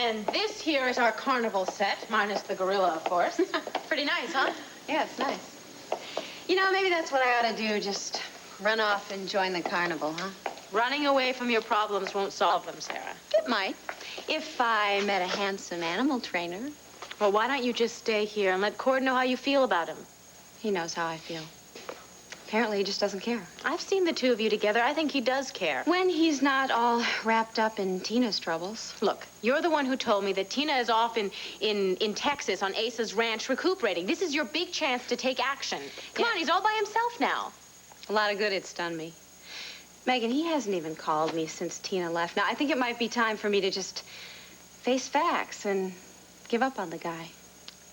And this here is our carnival set, minus the gorilla, of course. Pretty nice, huh? Yeah, it's nice. You know, maybe that's what I ought to do, just run off and join the carnival, huh? Running away from your problems won't solve them, Sarah. It might, if I met a handsome animal trainer. Well, why don't you just stay here and let Cord know how you feel about him? He knows how I feel. Apparently, he just doesn't care. I've seen the two of you together. I think he does care. When he's not all wrapped up in Tina's troubles. Look, you're the one who told me that Tina is off in Texas on Asa's ranch recuperating. This is your big chance to take action. Come on, he's all by himself now. A lot of good it's done me. Megan, he hasn't even called me since Tina left. Now, I think it might be time for me to just face facts and give up on the guy.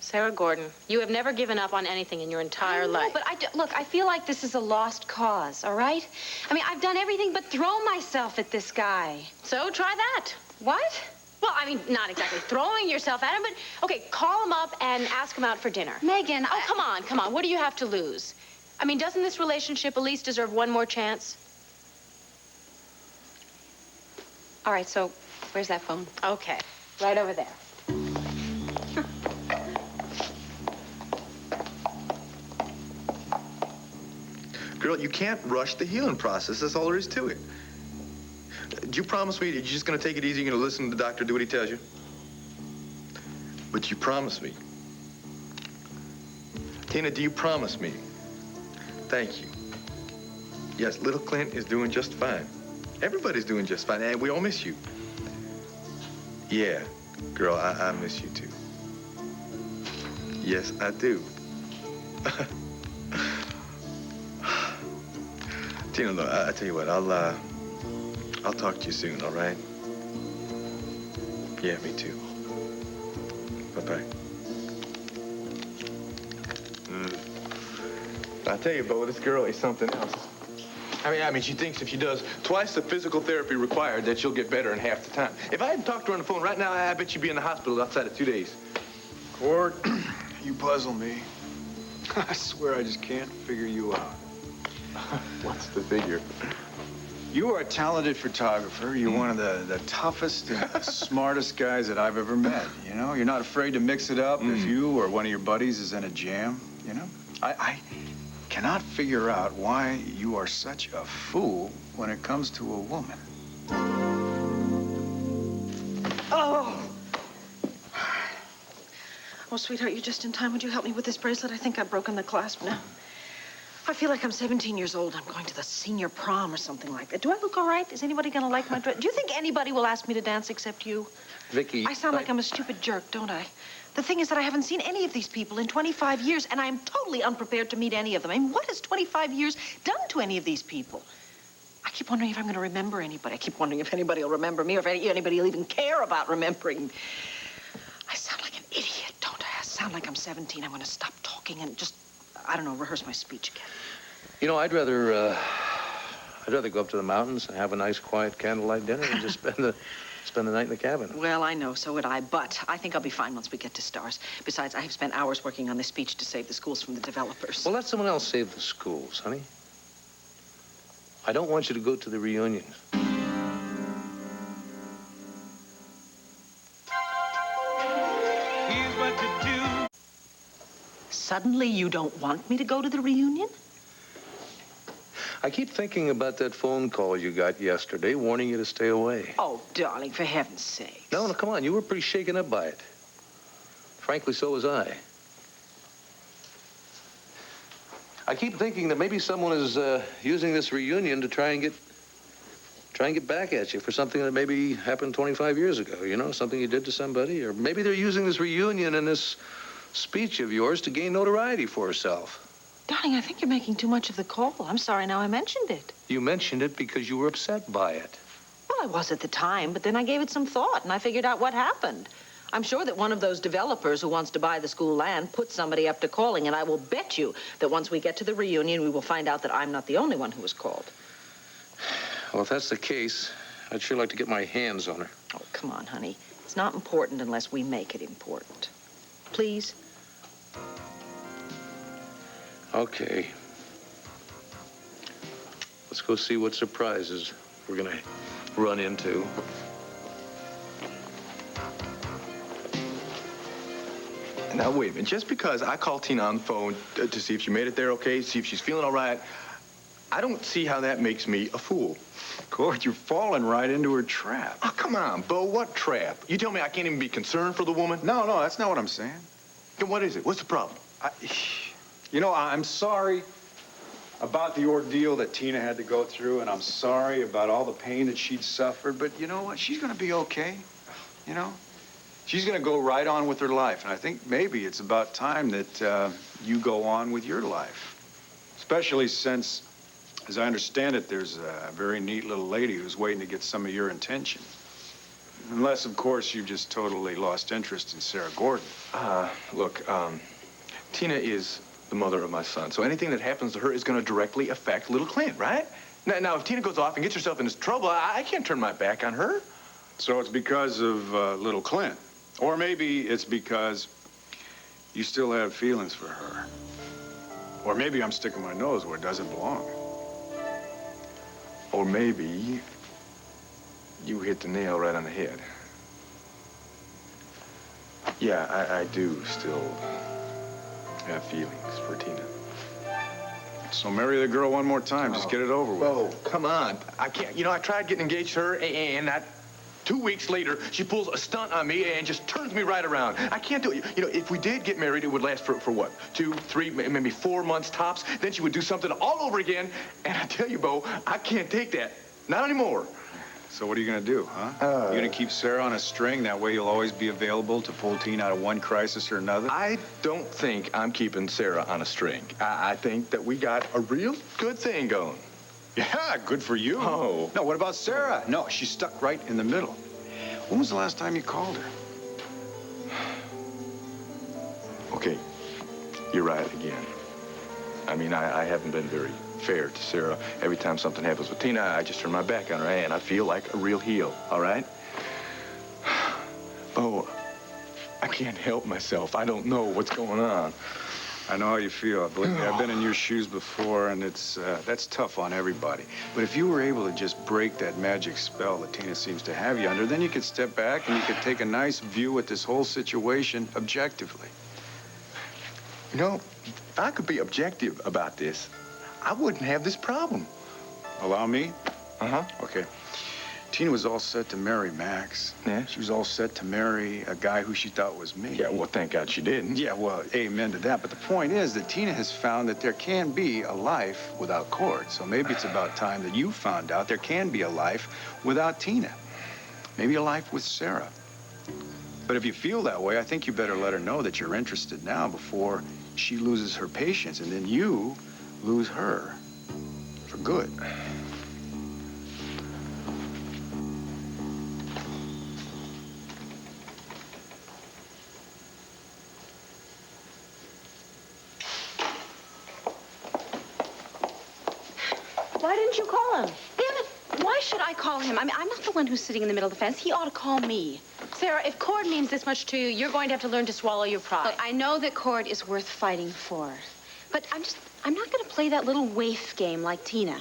Sarah Gordon, you have never given up on anything in your entire life. But look, I feel like this is a lost cause, all right? I mean, I've done everything but throw myself at this guy. So try that. What? Well, I mean, not exactly throwing yourself at him, but, okay, call him up and ask him out for dinner. Megan, Oh, come on, come on. What do you have to lose? I mean, doesn't this relationship at least deserve one more chance? All right, so where's that phone? Okay, right over there. Girl, you can't rush the healing process. That's all there is to it. Do you promise me that you're just going to take it easy? You're going to listen to the doctor, do what he tells you? But you promise me. Tina, do you promise me? Thank you. Yes, little Clint is doing just fine. Everybody's doing just fine, and we all miss you. Yeah, girl, I miss you, too. Yes, I do. Tina, look, I tell you what, I'll talk to you soon, all right? Yeah, me too. Bye-bye. I tell you, Bo, this girl is something else. I mean, she thinks if she does twice the physical therapy required, that she'll get better in half the time. If I hadn't talked to her on the phone right now, I bet she'd be in the hospital outside of 2 days. Cord, you puzzle me. I swear I just can't figure you out. What's the figure? You are a talented photographer. You're one of the toughest and the smartest guys that I've ever met, you know? You're not afraid to mix it up if you or one of your buddies is in a jam, you know? I cannot figure out why you are such a fool when it comes to a woman. Oh! Oh, sweetheart, you're just in time. Would you help me with this bracelet? I think I've broken the clasp now. I feel like I'm 17 years old. I'm going to the senior prom or something like that. Do I look all right? Is anybody going to like my dress? Do you think anybody will ask me to dance except you? Vicky, I sound like I'm a stupid jerk, don't I? The thing is that I haven't seen any of these people in 25 years, and I'm totally unprepared to meet any of them. I mean, what has 25 years done to any of these people? I keep wondering if I'm going to remember anybody. I keep wondering if anybody will remember me or if anybody will even care about remembering. I sound like an idiot, don't I? I sound like I'm 17. I'm going to stop talking and just, I don't know, rehearse my speech again. you know, I'd rather go up to the mountains and have a nice, quiet candlelight dinner and just spend the night in the cabin. Well, I know, so would I, but I think I'll be fine once we get to Stars. Besides, I have spent hours working on this speech to save the schools from the developers. Well, let someone else save the schools, honey. I don't want you to go to the reunion. Here's what to do. Suddenly you don't want me to go to the reunion? I keep thinking about that phone call you got yesterday warning you to stay away. Oh, darling, for heaven's sake. No, come on. You were pretty shaken up by it. Frankly, so was I. I keep thinking that maybe someone is using this reunion to try and get back at you for something that maybe happened 25 years ago, you know, something you did to somebody. Or maybe they're using this reunion and this speech of yours to gain notoriety for herself. Darling, I think you're making too much of the call. I'm sorry now I mentioned it. You mentioned it because you were upset by it. Well, I was at the time, but then I gave it some thought and I figured out what happened. I'm sure that one of those developers who wants to buy the school land put somebody up to calling, and I will bet you that once we get to the reunion, we will find out that I'm not the only one who was called. Well, if that's the case, I'd sure like to get my hands on her. Oh, come on, honey. It's not important unless we make it important. Please? Okay. Let's go see what surprises we're gonna run into. Now, wait a minute. Just because I called Tina on the phone to see if she made it there okay, see if she's feeling all right, I don't see how that makes me a fool. Cord, you're falling right into her trap. Oh, come on, Bo. What trap? You tell me I can't even be concerned for the woman? No, that's not what I'm saying. Then what is it? What's the problem? I'm sorry about the ordeal that Tina had to go through, and I'm sorry about all the pain that she'd suffered, but you know what? She's going to be okay, you know? She's going to go right on with her life, and I think maybe it's about time that you go on with your life, especially since, as I understand it, there's a very neat little lady who's waiting to get some of your attention. Unless, of course, you just totally lost interest in Sarah Gordon. Look, Tina is the mother of my son, so anything that happens to her is going to directly affect little Clint, right? Now, if Tina goes off and gets herself into trouble, I can't turn my back on her. So it's because of little Clint. Or maybe it's because you still have feelings for her. Or maybe I'm sticking my nose where it doesn't belong. Or maybe you hit the nail right on the head. Yeah, I do still have feelings for Tina. So marry the girl one more time. Just get it over with. Oh, come on. I can't. I tried getting engaged to her, and that 2 weeks later, she pulls a stunt on me and just turns me right around. I can't do it. If we did get married, it would last for what? 2, 3, maybe 4 months tops. Then she would do something all over again. And I tell you, Bo, I can't take that. Not anymore. So what are you going to do, huh? You going to keep Sarah on a string? That way you'll always be available to pull Tina out of one crisis or another? I don't think I'm keeping Sarah on a string. I think that we got a real good thing going. Yeah, good for you. Oh. No, what about Sarah? No, she's stuck right in the middle. When was the last time you called her? Okay, you're right again. I mean, I haven't been very fair to Sarah. Every time something happens with Tina, I just turn my back on her, and I feel like a real heel, all right? Oh, I can't help myself. I don't know what's going on. I know how you feel. Believe me, I've been in your shoes before, and that's tough on everybody. But if you were able to just break that magic spell that Tina seems to have you under, then you could step back and you could take a nice view at this whole situation objectively. If I could be objective about this, I wouldn't have this problem. Allow me? Uh-huh. Okay. Tina was all set to marry Max. Yeah? She was all set to marry a guy who she thought was me. Yeah, well, thank God she didn't. Yeah, well, amen to that. But the point is that Tina has found that there can be a life without Cord. So maybe it's about time that you found out there can be a life without Tina. Maybe a life with Sarah. But if you feel that way, I think you better let her know that you're interested now before she loses her patience and then you lose her for good. Why didn't you call him? Damn it! Why should I call him? I mean, I'm not the one who's sitting in the middle of the fence. He ought to call me. Sarah, if Cord means this much to you, you're going to have to learn to swallow your pride. Look, I know that Cord is worth fighting for. But I'm not going to play that little waif game like Tina.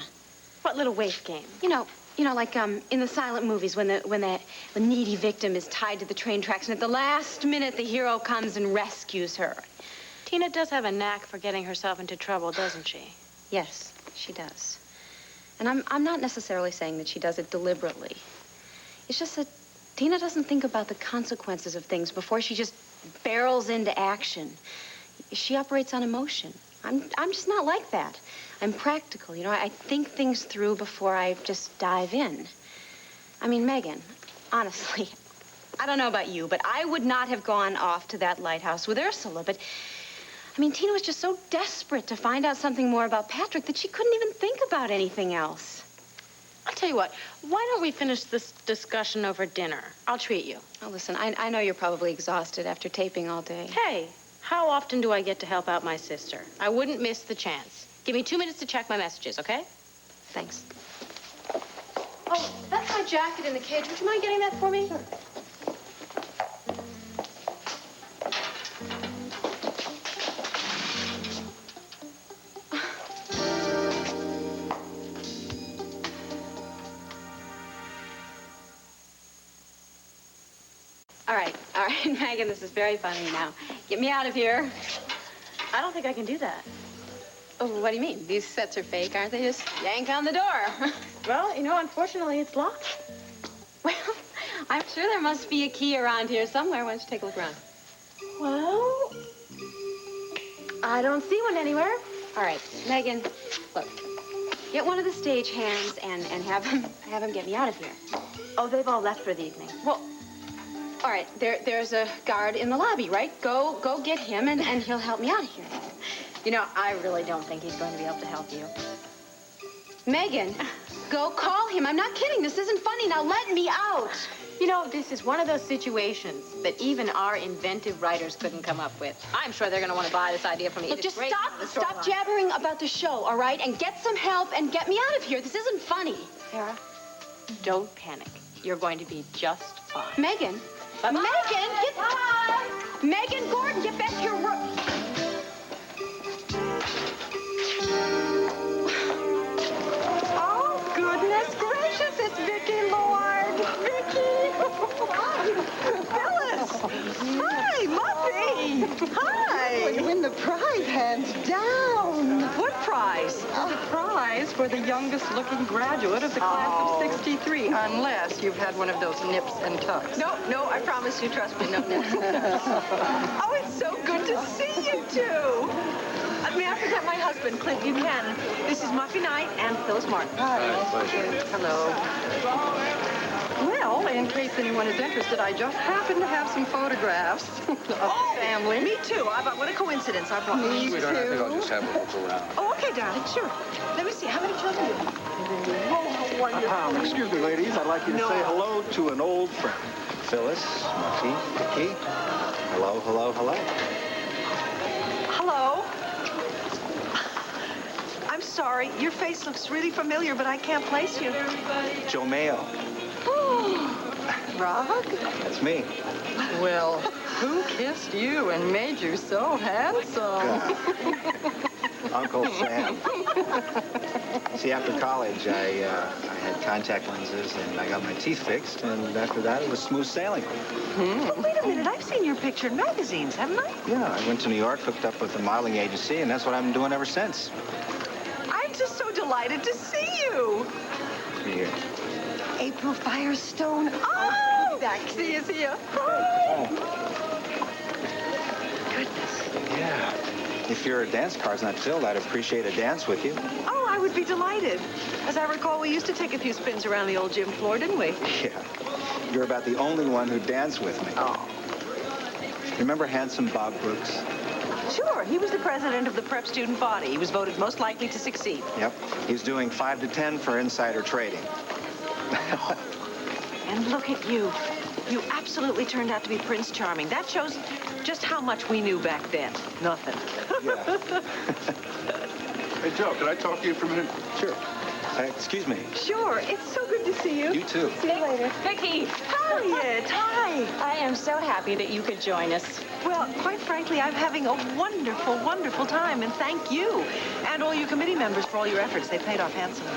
What little waif game? You know, like in the silent movies when the needy victim is tied to the train tracks and at the last minute the hero comes and rescues her. Tina does have a knack for getting herself into trouble, doesn't she? Yes, she does. And I'm not necessarily saying that she does it deliberately. It's just that Tina doesn't think about the consequences of things before she just barrels into action. She operates on emotion. I'm just not like that. I'm practical, I think things through before I just dive in. I mean, Megan, honestly, I don't know about you, but I would not have gone off to that lighthouse with Ursula, but I mean, Tina was just so desperate to find out something more about Patrick that she couldn't even think about anything else. I'll tell you what, why don't we finish this discussion over dinner? I'll treat you. Oh, listen, I know you're probably exhausted after taping all day. Hey, how often do I get to help out my sister? I wouldn't miss the chance. Give me 2 minutes to check my messages, okay? Thanks. Oh, that's my jacket in the cage. Would you mind getting that for me? Sure. All right, Megan, this is very funny now. Get me out of here. I don't think I can do that. Oh, what do you mean? These sets are fake, aren't they? Just yank on the door. Well, you know, unfortunately, it's locked. Well, I'm sure there must be a key around here somewhere. Why don't you take a look around? Well, I don't see one anywhere. All right, Megan, look. Get one of the stage hands and have him get me out of here. Oh, they've all left for the evening. Well, all right, there's a guard in the lobby, right? Go get him and he'll help me out of here. You know, I really don't think he's going to be able to help you. Megan, go call him. I'm not kidding. This isn't funny. Now let me out. You know, this is one of those situations that even our inventive writers couldn't come up with. I'm sure they're going to want to buy this idea from me. Look, just stop jabbering about the show, all right? And get some help and get me out of here. This isn't funny. Sarah, don't panic. You're going to be just fine. Megan. Bye-bye. Megan, Bye. Megan Gordon, get back to your room. Oh, goodness gracious, it's Vicki Lord. Vicki! Phyllis! Hi, Muffy! Hi! You win the prize, hands down. What prize? A prize for the youngest looking graduate of the class of 63, unless you've had one of those nips and tucks. No, I promise you, trust me, no nips and tucks. Oh, it's so good to see you two. May I present my husband, Clint Buchanan. This is Muffy Knight and Phyllis Martin. Hi. Hello. Well, in case anyone is interested, I just happen to have some photographs of the family. Me too. What a coincidence. I brought Me Sweetheart, I think I'll too. just have a look around. Oh, okay, darling, sure. Let me see. How many children do you have? Excuse me, ladies. I'd like you to say hello to an old friend. Phyllis, Muffy, Vicki. Hello, hello, hello. Hello. I'm sorry. Your face looks really familiar, but I can't place you. Joe Mayo. Rock? That's me. Well, who kissed you and made you so handsome? Uncle Sam. See, after college, I had contact lenses, and I got my teeth fixed, and after that, it was smooth sailing. Oh, wait a minute. I've seen your picture in magazines, haven't I? Yeah, I went to New York, hooked up with a modeling agency, and that's what I've been doing ever since. I'm just so delighted to see you. Here. April Firestone. Oh! Back. See you, see you. Yeah. If your dance card's not filled, I'd appreciate a dance with you. Oh, I would be delighted. As I recall, we used to take a few spins around the old gym floor, didn't we? Yeah. You're about the only one who danced with me. Oh. Remember handsome Bob Brooks? Sure. He was the president of the prep student body. He was voted most likely to succeed. Yep. He was doing 5 to 10 for insider trading. And look at you. You absolutely turned out to be Prince Charming. That shows just how much we knew back then. Nothing. Yeah. Hey, Joe, can I talk to you for a minute? Sure. Excuse me. Sure. It's so good to see you. You too. See you later. Vicki! Harriet, hi. I am so happy that you could join us. Well, quite frankly, I'm having a wonderful, wonderful time, and thank you. And all you committee members for all your efforts. They paid off handsomely.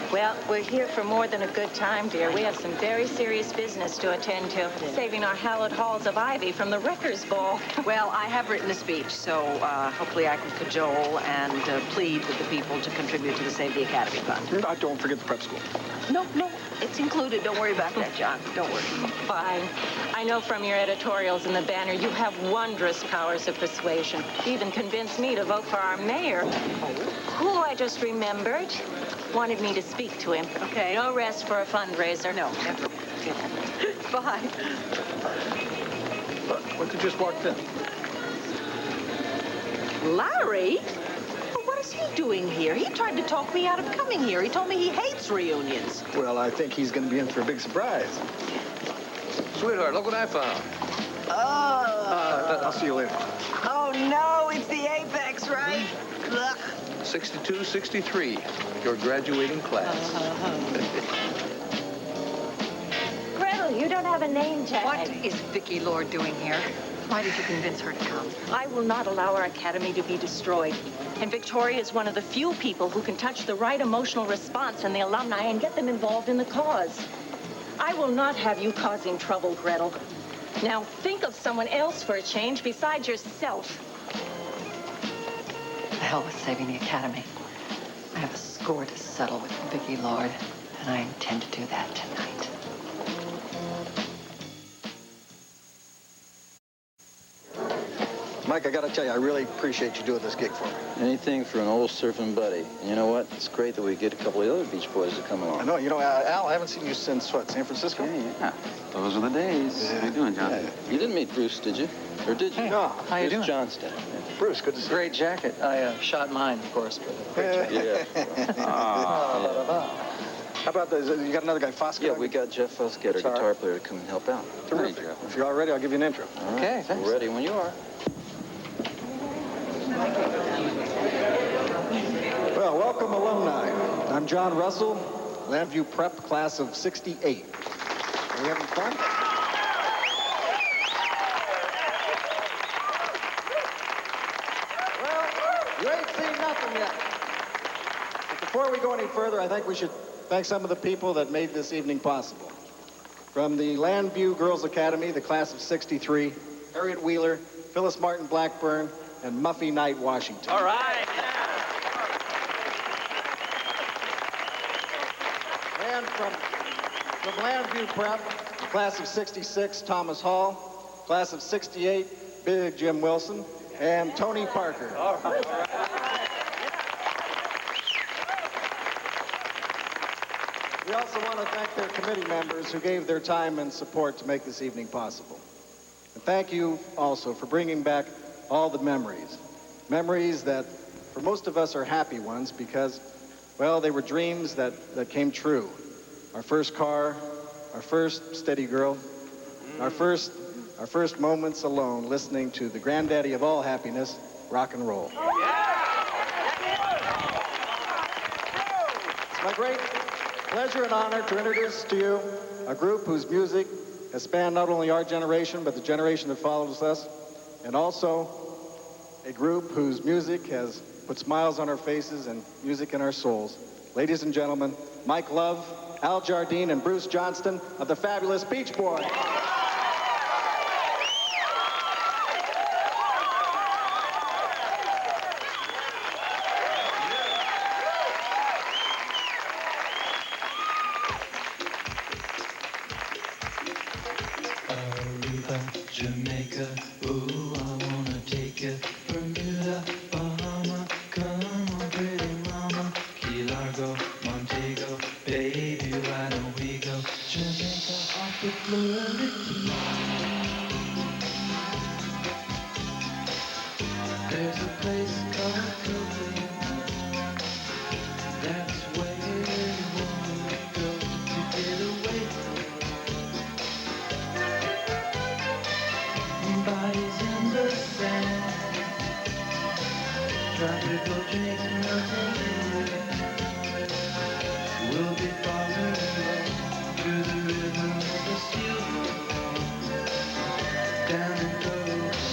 Well, we're here for more than a good time, dear. We have some very serious business to attend to, saving our hallowed halls of ivy from the Wreckers' Ball. Well, I have written a speech, so hopefully I can cajole and plead with the people to contribute to the Save the Academy Fund. Don't forget the prep school. No, it's included. Don't worry about that, John. Don't worry. Fine. I know from your editorials in the Banner you have wondrous powers of persuasion. You even convinced me to vote for our mayor, who I just remembered wanted me to speak to him. Okay. No rest for a fundraiser. No, never. Bye. What you just walked in? Larry? Well, what is he doing here? He tried to talk me out of coming here. He told me he hates reunions. Well, I think he's going to be in for a big surprise. Sweetheart, look what I found. Oh. I'll see you later. Oh, no, it's the Apex, right? Ugh. 62, 63, your graduating class. Gretel, you don't have a name tag. What is Vicki Lord doing here? Why did you convince her to come? I will not allow our academy to be destroyed. And Victoria is one of the few people who can touch the right emotional response in the alumni and get them involved in the cause. I will not have you causing trouble, Gretel. Now think of someone else for a change besides yourself. The hell with saving the Academy. I have a score to settle with Vicki Lord, and I intend to do that tonight. Mike, I gotta tell you, I really appreciate you doing this gig for me. Anything for an old surfing buddy. And you know what? It's great that we get a couple of the other Beach Boys to come along. I know. You know, Al, I haven't seen you since, what, San Francisco? Yeah. Those are the days. How you doing, John? Yeah. You didn't meet Bruce, did you? Or did you? No. How you doing? Johnston. Bruce, good to see you. Great jacket. I shot mine, of course, but great jacket. Yeah. How about you got another guy, Fosca? Yeah, we got Jeff Fusket, our guitar player, to come and help out. Terrific. If you're all ready, I'll give you an intro. All right. Okay, thanks. We're ready when you are. Well, welcome, alumni. I'm John Russell, Landview Prep, class of '68. Are we having fun? Well, you ain't seen nothing yet. But before we go any further, I think we should thank some of the people that made this evening possible. From the Landview Girls Academy, the class of '63, Harriet Wheeler, Phyllis Martin Blackburn, and Muffy Knight Washington. All right. And from Landview Prep, the class of '66, Thomas Hall, class of '68, Big Jim Wilson, and Tony Parker. All right. We also want to thank their committee members who gave their time and support to make this evening possible. And thank you also for bringing back all the memories. Memories that for most of us are happy ones because, well, they were dreams that came true. Our first car, our first steady girl, our first moments alone listening to the granddaddy of all happiness, rock and roll. It's my great pleasure and honor to introduce to you a group whose music has spanned not only our generation, but the generation that follows us, and also a group whose music has put smiles on our faces and music in our souls. Ladies and gentlemen, Mike Love, Al Jardine, and Bruce Johnston of the fabulous Beach Boys. Aruba, Jamaica, ooh, I wanna take you. Bermuda, Bahama, come on, pretty mama. Key Largo, Montego, baby, why don't we go? Jamaica off the Florida Keys. There's a place called Cocoa. That's where you wanna go to get away. Bodies in the sand, tropical drink, nothing here. We'll be falling in love to the rhythm of the steel down and go.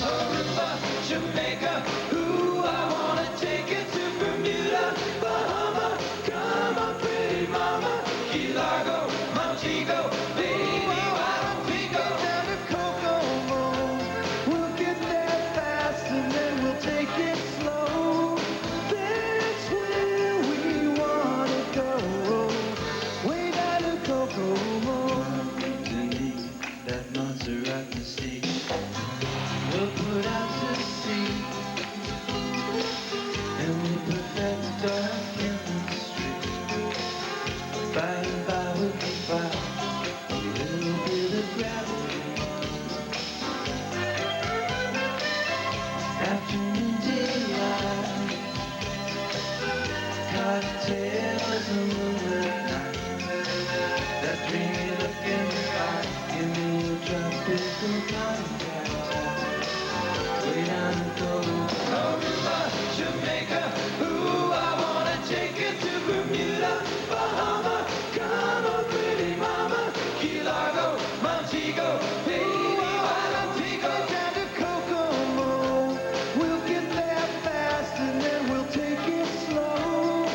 Aruba, Jamaica, ooh, I wanna take it to Bermuda, Bahama. Come on, pretty mama, Key Largo, Montego, baby, why don't we go down to Kokomo? We'll get there fast and then we'll take it slow. That's where we wanna go, way down to Kokomo. To me, that Montserrat mystique, we'll put out to sea, and we perfect our chemistry. By and by we'll be by a little bit of gravity. Afternoon delight, cocktails and moonlit night. That dreamy look in your eye, give me a tropical contact. Way down the coast, Aruba, Jamaica, ooh, I wanna take it to Bermuda, Bahama. Come on, pretty mama, Key Largo, Montego, baby, why don't we go down to Kokomo? We'll get there fast and then we'll take it slow.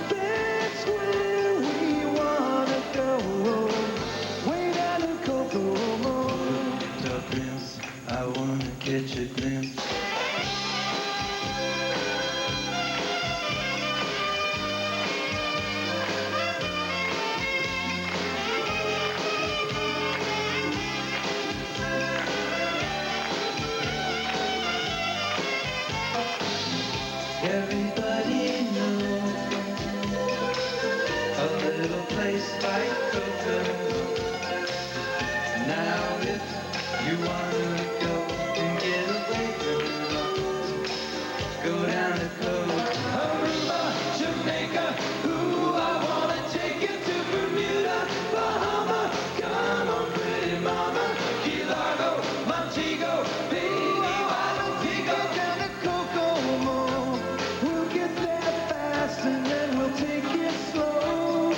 That's where we wanna go, way down to Kokomo. Up in catch a glimpse. Everybody knows a little place like Coco. Now if you want to go and get away from it all, go down to Coco. Aruba, Jamaica, ooh, I want to take you to Bermuda, Bahama. Come on, pretty mama, Key Largo, Montego, baby, why don't we go down to Kokomo? We'll get there fast and then we'll take it slow.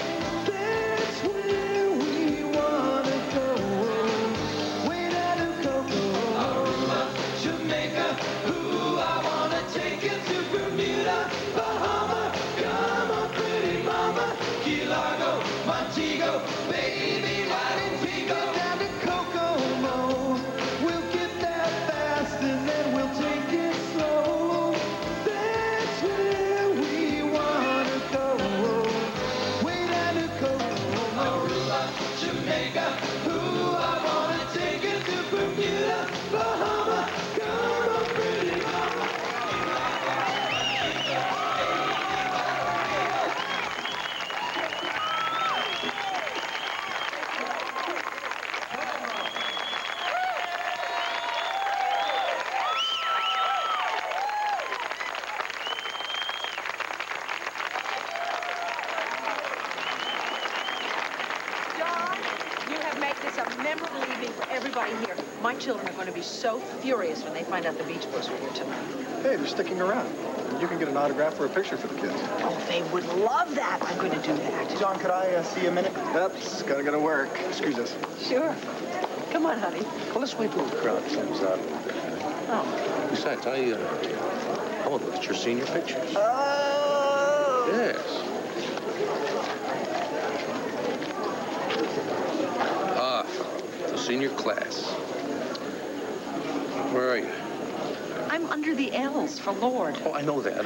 That's where we wanna go. Way down to Kokomo. Aruba, Jamaica, ooh, I wanna take you to Bermuda, Bahama. Come on, pretty mama, Key Largo, Montego, baby, why don't we go down to Kokomo? We'll get there fast and then we'll take it slow. That's where we wanna go. Way down to Kokomo. Aruba, Jamaica, ooh, I wanna take you to Bermuda, Bahama. Come on, pretty mama. John, you have made this a memorable evening for everybody here. My children are going to be so furious when they find out the Beach Boys were here tonight. Hey, they're sticking around. You can get an autograph or a picture for the kids. Oh, they would love that. I'm going to do that. John, could I see you a minute? Yep, gotta go to work. Excuse us. Sure. Come on, honey. Well, let's wait till the crowd comes out. Oh. Besides, I want to look at your senior pictures. Oh. Yes. Ah, the senior class. Where are you? I'm under the L's for Lord. Oh, I know that.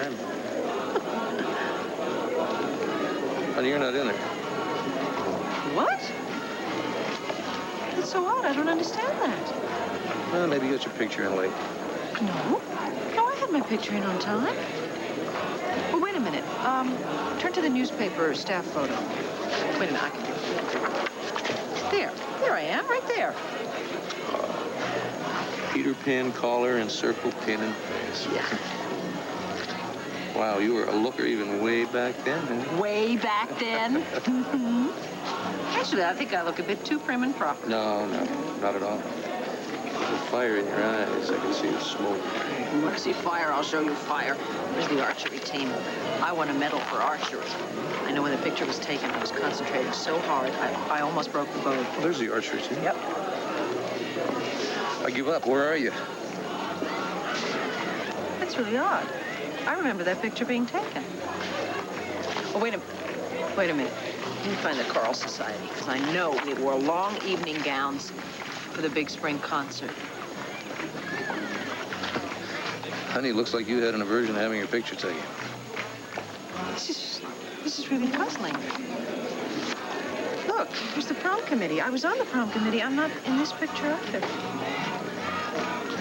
Honey, you're not in there. What? That's so odd. I don't understand that. Well, maybe you got your picture in late. No. No, I had my picture in on time. Well, wait a minute. Turn to the newspaper staff photo. Wait a minute, I can do it. There. There I am, right there. Peter Pan collar and circle pin and face. Yeah. Wow, you were a looker even way back then, huh? Way back then. Actually, I think I look a bit too prim and proper. No, not at all. The fire in your eyes, I can see the smoke. You want to see fire? I'll show you fire. There's the archery team. I won a medal for archery. I know when the picture was taken, I was concentrating so hard, I almost broke the bow. Well, there's the archery team. Yep. I give up. Where are you? That's really odd. I remember that picture being taken. Oh, wait a minute. Let me find the Carl Society, because I know we wore long evening gowns for the big spring concert. Honey, looks like you had an aversion to having your picture taken. This is really puzzling. Look, here's the prom committee. I was on the prom committee. I'm not in this picture either.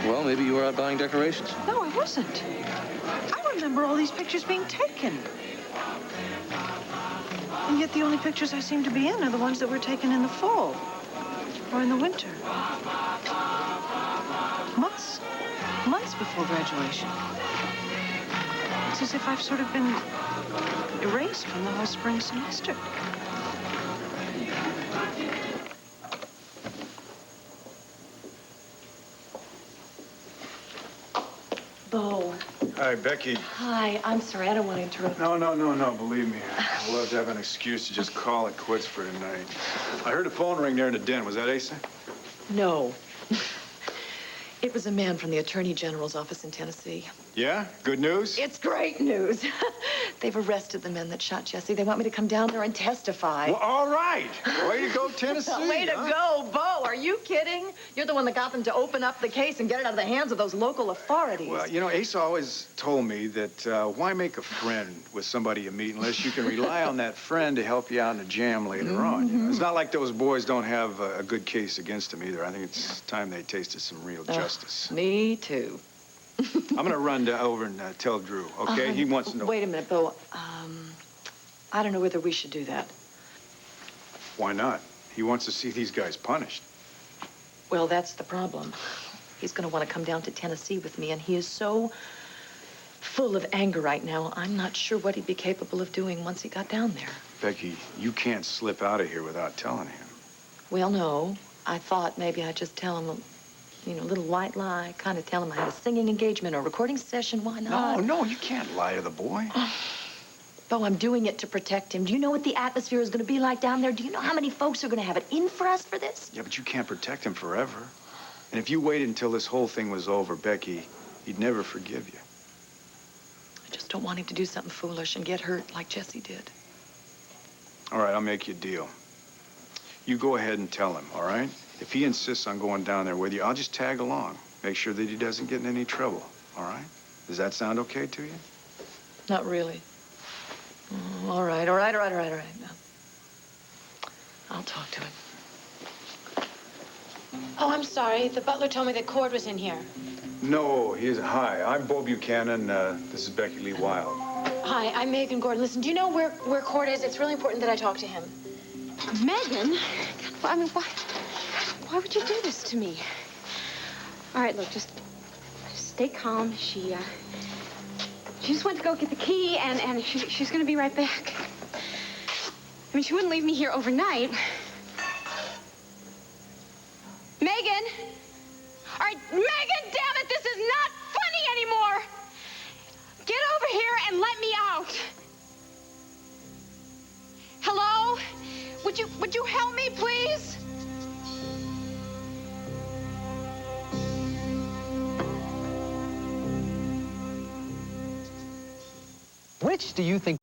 Well, maybe you were out buying decorations. No, I wasn't. I remember all these pictures being taken. And yet the only pictures I seem to be in are the ones that were taken in the fall or in the winter. Months before graduation. It's as if I've sort of been erased from the whole spring semester. Bo. Hi, Becky. Hi, I'm sorry. I don't want to interrupt. No. Believe me, I'd love to have an excuse to just call it quits for tonight. I heard a phone ring there in the den. Was that Asa? No. It was a man from the Attorney General's office in Tennessee. Yeah? Good news? It's great news. They've arrested the men that shot Jesse. They want me to come down there and testify. Well, all right. Way to go, Tennessee. Way to go, Bo. are you kidding? You're the one that got them to open up the case and get it out of the hands of those local authorities. Well, you know, Asa always told me that why make a friend with somebody you meet unless you can rely on that friend to help you out in a jam later on. You know? It's not like those boys don't have a good case against them either. I think it's time they tasted some real justice. Me too. I'm going to run over and tell Drew, okay? He wants to know. Wait a minute, Bo. I don't know whether we should do that. Why not? He wants to see these guys punished. Well, that's the problem. He's going to want to come down to Tennessee with me, and he is so full of anger right now. I'm not sure what he'd be capable of doing once he got down there. Becky, you can't slip out of here without telling him. Well, no. I thought maybe I'd just tell him a little white lie, kind of tell him I had a singing engagement or recording session. Why not? No, you can't lie to the boy. Bo, I'm doing it to protect him. Do you know what the atmosphere is going to be like down there? Do you know how many folks are going to have it in for us for this? Yeah, but you can't protect him forever. And if you waited until this whole thing was over, Becky, he'd never forgive you. I just don't want him to do something foolish and get hurt like Jesse did. All right, I'll make you a deal. You go ahead and tell him, all right? If he insists on going down there with you, I'll just tag along. Make sure that he doesn't get in any trouble, all right? Does that sound okay to you? Not really. All right. No. I'll talk to him. Oh, I'm sorry. The butler told me that Cord was in here. No, he isn't. Hi, I'm Bo Buchanan. This is Becky Lee Wild. Hi, I'm Megan Gordon. Listen, do you know where Cord is? It's really important that I talk to him. Megan? I mean, why would you do this to me? All right, look, just stay calm. She just went to go get the key, and she's going to be right back. I mean, she wouldn't leave me here overnight. Megan! All right, Megan, damn it, this is not funny anymore! Get over here and let me out! Hello? Would you help me, please? Which do you think?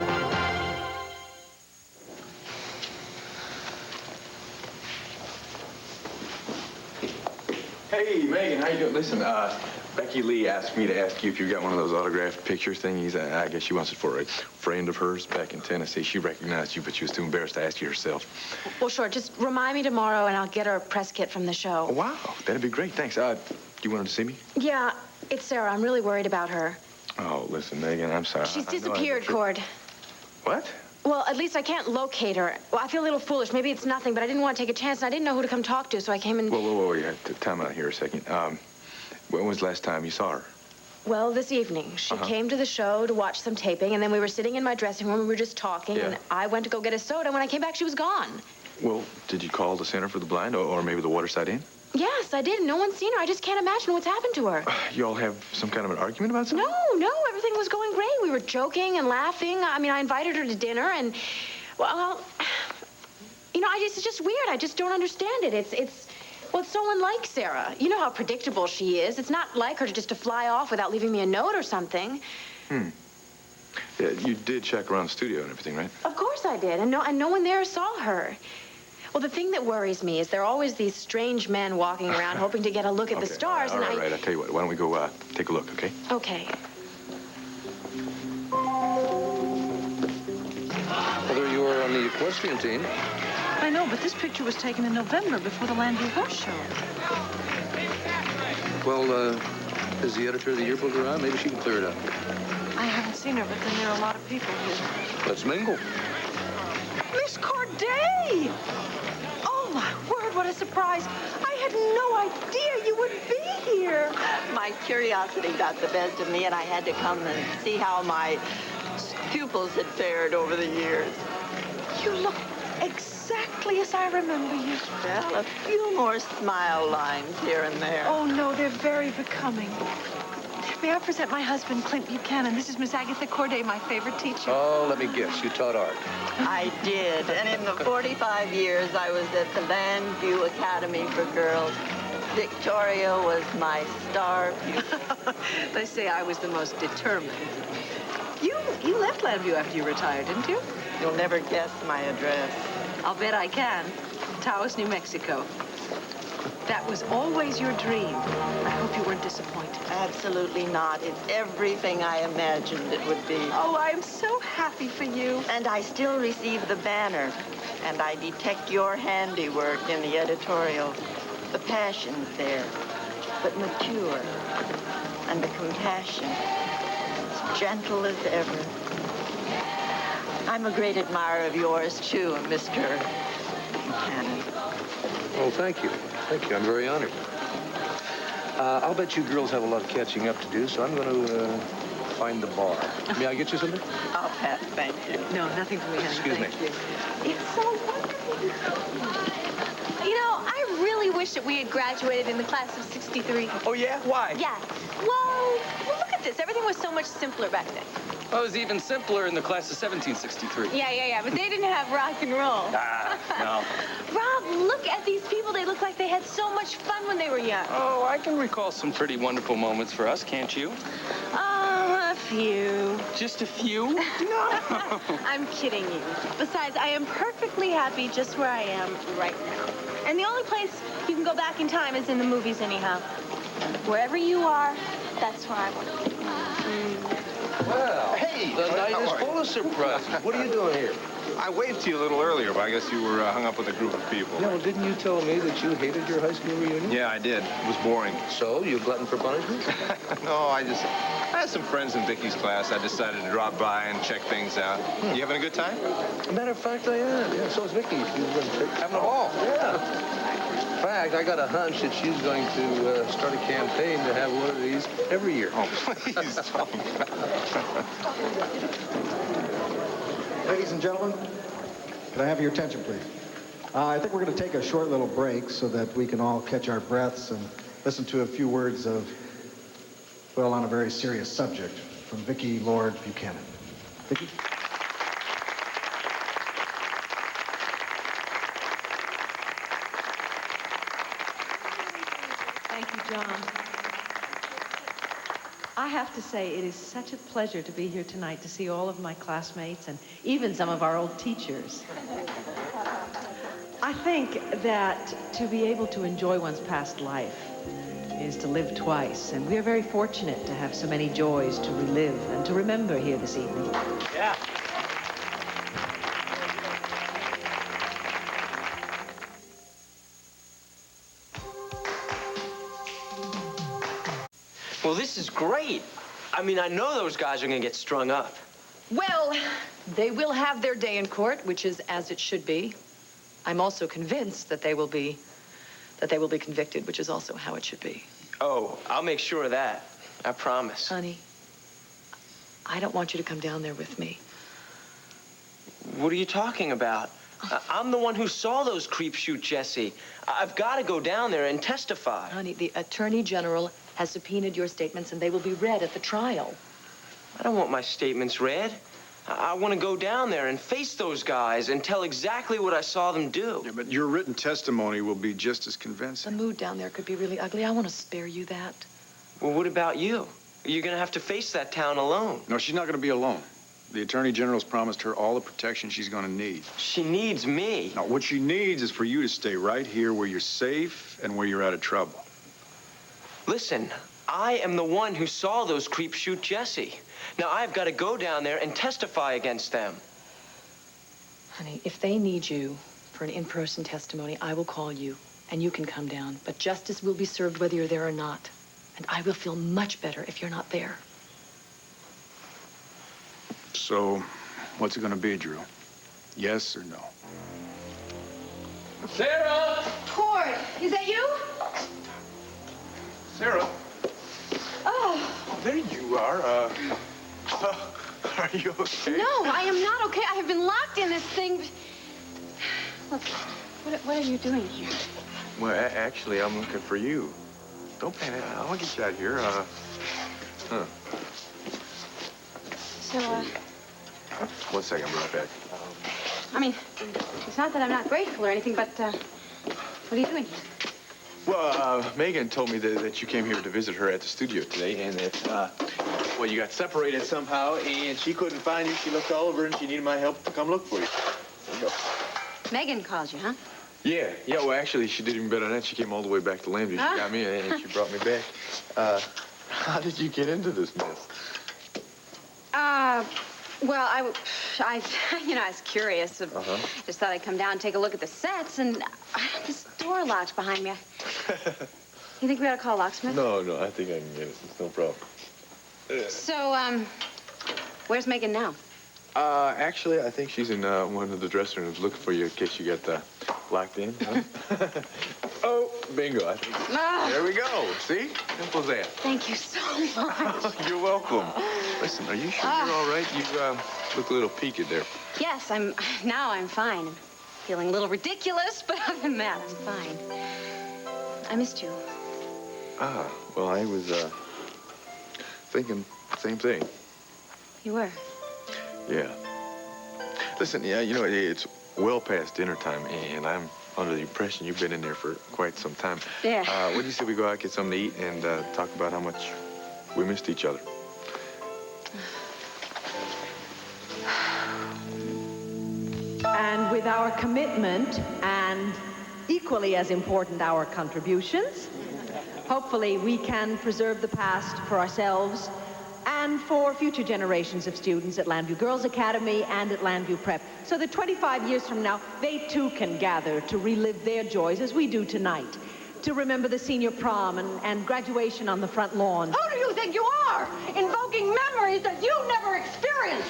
Hey, Megan, how you doing? Listen, Becky Lee asked me to ask you if you got one of those autographed picture thingies. I guess she wants it for a friend of hers back in Tennessee. She recognized you, but she was too embarrassed to ask you herself. Well, sure. Just remind me tomorrow, and I'll get her a press kit from the show. Oh, wow. That'd be great. Thanks. You wanted to see me? Yeah, it's Sarah. I'm really worried about her. Oh, listen, Megan, I'm sorry. She's disappeared, Cord. What? Well, at least I can't locate her. Well, I feel a little foolish. Maybe it's nothing, but I didn't want to take a chance, and I didn't know who to come talk to, so I came and... Whoa. You have to time out here a second. When was the last time you saw her? Well, this evening. She came to the show to watch some taping, and then we were sitting in my dressing room, and we were just talking, and I went to go get a soda. When I came back, she was gone. Well, did you call the Center for the Blind or maybe the Waterside Inn? Yes, I did. No one's seen her. I just can't imagine what's happened to her. You all have some kind of an argument about something? No. Everything was going great. We were joking and laughing. I mean, I invited her to dinner, and, well, it's just weird. I just don't understand it. It's so unlike Sarah. You know how predictable she is. It's not like her just to fly off without leaving me a note or something. Yeah, you did check around the studio and everything, right? Of course I did, and no one there saw her. Well, the thing that worries me is there are always these strange men walking around hoping to get a look at the stars, all right. I'll tell you what. Why don't we go take a look, okay? Okay. Well, there you are on the equestrian team. I know, but this picture was taken in November before the Landview Horse Show. Well, is the editor of the yearbook around? Maybe she can clear it up. I haven't seen her, but then there are a lot of people here. Let's mingle. Miss Corday! Oh, my word, what a surprise. I had no idea you would be here. My curiosity got the best of me, and I had to come and see how my pupils had fared over the years. You look exactly as I remember you. Well, a few more smile lines here and there. Oh, no, they're very becoming. May I present my husband, Clint Buchanan? This is Miss Agatha Corday, my favorite teacher. Oh, let me guess. You taught art. I did. And in the 45 years I was at the Landview Academy for Girls, Victoria was my star pupil. They say I was the most determined. You left Landview after you retired, didn't you? You'll never guess my address. I'll bet I can. Taos, New Mexico. That was always your dream. I hope you weren't disappointed. Absolutely not. It's everything I imagined it would be. Oh, I am so happy for you. And I still receive the banner, and I detect your handiwork in the editorial. The passion's there, but mature. And the compassion, as gentle as ever. I'm a great admirer of yours, too, Mr. Buchanan. Oh, thank you. Thank you. I'm very honored. I'll bet you girls have a lot of catching up to do, so I'm going to find the bar. May I get you something? Oh, Pat, thank you. No, nothing for me, honey. Excuse me. Thank you. It's so wonderful. You know, I really wish that we had graduated in the class of 63. Oh, yeah? Why? Yeah. Well, look at this. Everything was so much simpler back then. Well, it was even simpler in the class of 1763. Yeah. But they didn't have rock and roll. Ah, no. Rob, look at these people. They look like they had so much fun when they were young. Oh, I can recall some pretty wonderful moments for us, can't you? A few. Just a few? No. I'm kidding you. Besides, I am perfectly happy just where I am right now. And the only place you can go back in time is in the movies anyhow. Wherever you are, that's where I want to be. Well, Hey, the night how is are you? full of surprises. What are you doing here? I waved to you a little earlier, but I guess you were hung up with a group of people. No, didn't you tell me that you hated your high school reunion? Yeah, I did. It was boring. So, you glutton for punishment? No, I had some friends in Vicky's class. I decided to drop by and check things out. You having a good time? Matter of fact, I am. Yeah, so is Vicky. She's having a ball. Yeah. In fact, I got a hunch that she's going to start a campaign to have one of these every year. Oh, please don't. Ladies and gentlemen, can I have your attention, please? I think we're going to take a short little break so that we can all catch our breaths and listen to a few words of, well, on a very serious subject from Vicki Lord Buchanan. Vicki? Thank you, John. I have to say, it is such a pleasure to be here tonight to see all of my classmates and even some of our old teachers. I think that to be able to enjoy one's past life is to live twice, and we are very fortunate to have so many joys to relive and to remember here this evening. Yeah. Well, this is great. I mean, I know those guys are gonna get strung up. Well, they will have their day in court, which is as it should be. I'm also convinced that they will be convicted, which is also how it should be. Oh, I'll make sure of that. I promise. Honey, I don't want you to come down there with me. What are you talking about? I'm the one who saw those creeps shoot Jesse. I've got to go down there and testify. Honey, the Attorney General has subpoenaed your statements, and they will be read at the trial. I don't want my statements read. I want to go down there and face those guys and tell exactly what I saw them do. Yeah, but your written testimony will be just as The convincing. mood down there could be really ugly. I want to spare you that. Well, what about you? You're going to have to face that town alone. No, she's not going to be alone. The Attorney General's promised her all the protection she's going to need. She needs me. Now, what she needs is for you to stay right here where you're safe and where you're out of trouble. Listen, I am the one who saw those creeps shoot Jesse. Now, I've got to go down there and testify against them. Honey, if they need you for an in-person testimony, I will call you, and you can come down. But justice will be served whether you're there or not. And I will feel much better if you're not there. So, what's it going to be, Drew? Yes or no? Sarah! Cord, is that you? Sarah. Oh, Oh, there you are. Are you okay? no, I am not okay. I have been locked in this thing. Look, what are you doing here? Well, actually, I'm looking for you. Don't panic. I'll get you out of here. So, 1 second, I'll be right back. I mean, it's not that I'm not grateful or anything, but, what are you doing here? Well, Megan told me that you came here to visit her at the studio today, and that, well, you got separated somehow, and she couldn't find you. She looked all over, and she needed my help to come look for you. There you go. Megan calls you, huh? Yeah, well, actually, she did even better than that. She came all the way back to Lambie. She got me, and she brought me back. How did you get into this mess? Well, I was curious. Just thought I'd come down and take a look at the sets, and this door locked behind me. You think we ought to call a locksmith? No, I think I can get it. It's no problem. So, where's Megan now? Actually, I think she's in one of the dressing rooms looking for you in case you got locked in. Huh? Oh, bingo. I think. There we go. See? Simple as that. Thank you so much. You're welcome. Listen, are you sure you're all right? You look a little peaked there. Yes, I'm fine. I'm feeling a little ridiculous, but other than that, I'm fine. I missed you. Well, I was thinking the same thing. You were? Yeah. Listen, it's well past dinner time, and I'm under the impression you've been in there for quite some time. Yeah. What do you say we go out, get something to eat, and talk about how much we missed each other? And with our commitment and equally as important, our contributions, hopefully we can preserve the past for ourselves and for future generations of students at Lambview Girls Academy and at Lambview Prep, so that 25 years from now, they too can gather to relive their joys as we do tonight, to remember the senior prom and graduation on the front lawn. Who do you think you are? Invoking memories that you never experienced.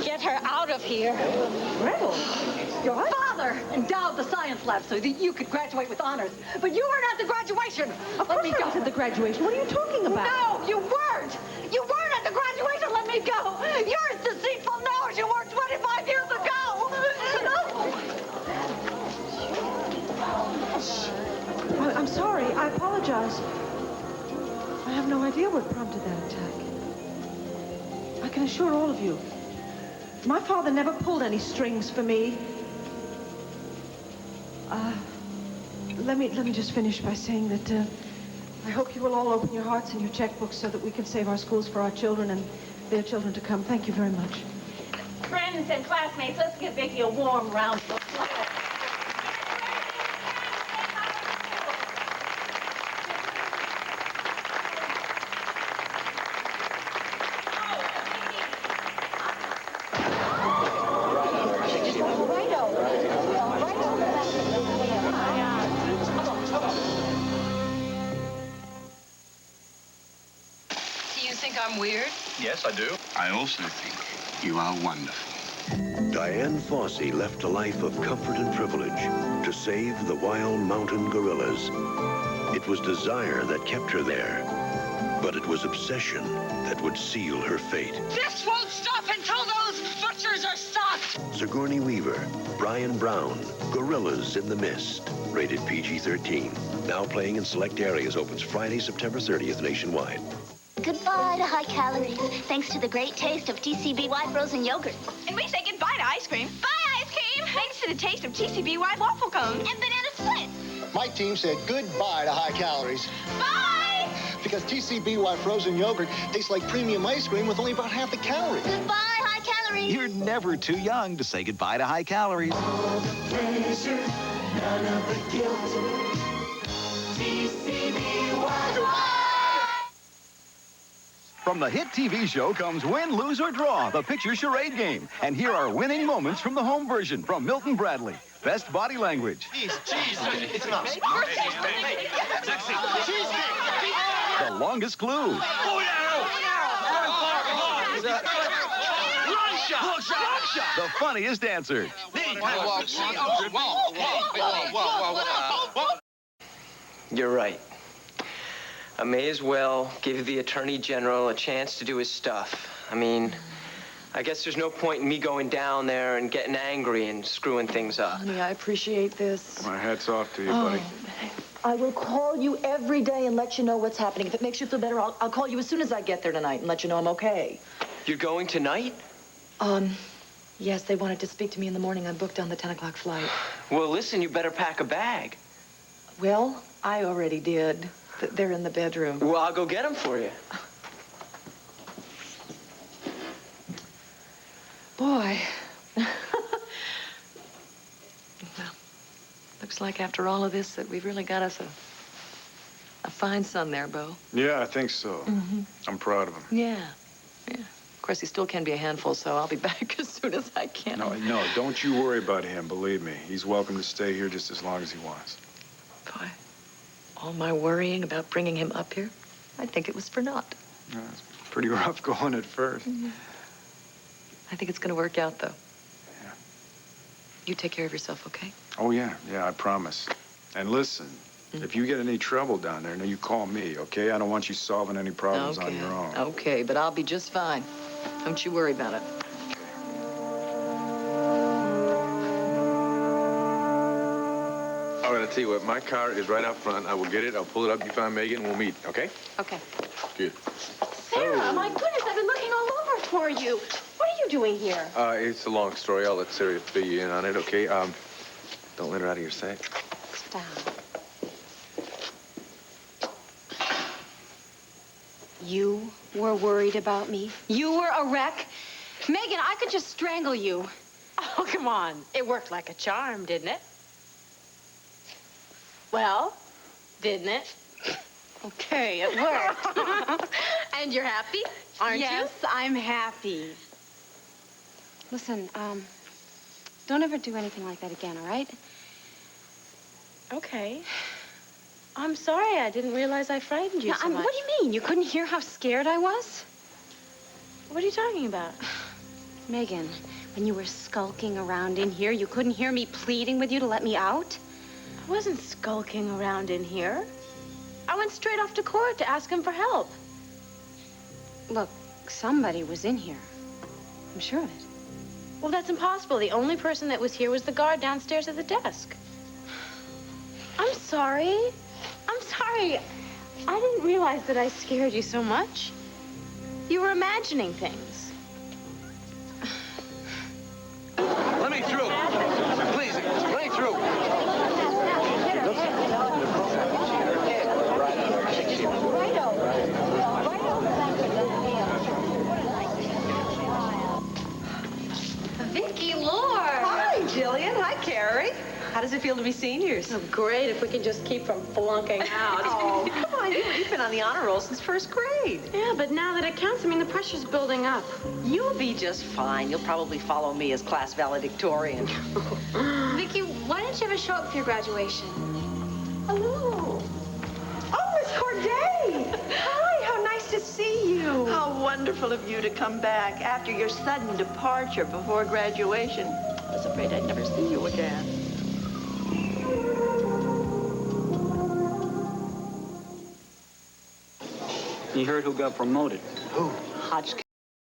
Get her out of here. Gretel, your father endowed the science lab so that you could graduate with honors. But you weren't at the graduation. Of course I was at the graduation. What are you talking about? No, you weren't. You weren't at the graduation. Let me go. You're as deceitful now as you were 25 years ago. I'm sorry. I apologize. I have no idea what prompted that attack. I can assure all of you, my father never pulled any strings for me. Let me just finish by saying that I hope you will all open your hearts and your checkbooks so that we can save our schools for our children and their children to come. Thank you very much. Friends and classmates, let's give Vicki a warm round of applause. Weird? Yes, I do. I also think you are wonderful. Diane Fossey left a life of comfort and privilege to save the wild mountain gorillas. It was desire that kept her there, but it was obsession that would seal her fate. This won't stop until those butchers are stopped! Sigourney Weaver, Brian Brown, Gorillas in the Mist, rated PG-13. Now playing in select areas, opens Friday, September 30th nationwide. Goodbye to high calories, thanks to the great taste of TCBY frozen yogurt. And we say goodbye to ice cream. Bye, ice cream! Thanks to the taste of TCBY waffle cones. And banana splits. My team said goodbye to high calories. Bye! Because TCBY frozen yogurt tastes like premium ice cream with only about half the calories. Goodbye, high calories. You're never too young to say goodbye to high calories. All the pleasure, none of the guilt. TCBY. From the hit TV show comes Win, Lose, or Draw, the picture charade game. And here are winning moments from the home version from Milton Bradley. Best body language. Cheese. It's enough. The longest clue. The funniest answer. You're right. I may as well give the Attorney General a chance to do his stuff. I mean, I guess there's no point in me going down there and getting angry and screwing things up. Honey, I appreciate this. My hat's off to you, buddy. I will call you every day and let you know what's happening. If it makes you feel better, I'll call you as soon as I get there tonight and let you know I'm okay. You're going tonight? Yes, they wanted to speak to me in the morning. I booked on the 10 o'clock flight. Well, listen, you better pack a bag. Well, I already did. They're in the bedroom. Well, I'll go get them for you. Boy. Well, looks Looks like after all of this that we've really got us a fine son there, Bo. Yeah, I think so. I'm proud of him. Yeah. Of course, he still can be a handful, so I'll be back as soon as I can. No, don't you worry about him, believe me. He's welcome to stay here just as long as he wants. Boy, all my worrying about bringing him up here, I think it was for naught. Yeah, it's pretty rough going at first. I think it's going to work out, though. Yeah. You take care of yourself, okay? Oh, yeah, I promise. And listen, if you get any trouble down there, you call me, okay? I don't want you solving any problems on your own. Okay, but I'll be just fine. Don't you worry about it. All right, I'll tell you what. My car is right out front. I will get it. I'll pull it up. You find Megan, and we'll meet, okay? Okay. Good. Sarah, my goodness, I've been looking all over for you. What are you doing here? It's a long story. I'll let Sarah fill you in on it, okay? Don't let her out of your sight. Stop. You were worried about me? You were a wreck? Megan, I could just strangle you. Oh, come on. It worked like a charm, didn't it? Well, didn't it? Okay, it worked. And you're happy, aren't you? Yes, I'm happy. Listen, don't ever do anything like that again, all right? Okay. I'm sorry. I didn't realize I frightened you so much. What do you mean? You couldn't hear how scared I was? What are you talking about? Megan, when you were skulking around in here, you couldn't hear me pleading with you to let me out? I wasn't skulking around in here. I went straight off to court to ask him for help. Look, somebody was in here. I'm sure of it. Well, that's impossible. The only person that was here was the guard downstairs at the desk. I'm sorry. I'm sorry. I didn't realize that I scared you so much. You were imagining things. Let me through. Please, let me through. Vicky, Lord. Hi, Jillian. Hi, Carrie. How does it feel to be seniors? Oh, great, if we can just keep from flunking out. Oh, come on. You've been on the honor roll since first grade. Yeah, but now that it counts, I mean, the pressure's building up. You'll be just fine. You'll probably follow me as class valedictorian. Vicky, why didn't you ever show up for your graduation? Hello. Oh, Miss Corday. Hi, how nice to see you. How wonderful of you to come back after your sudden departure before graduation. I was afraid I'd never see you again. You heard who got promoted? Who? Hotchkiss.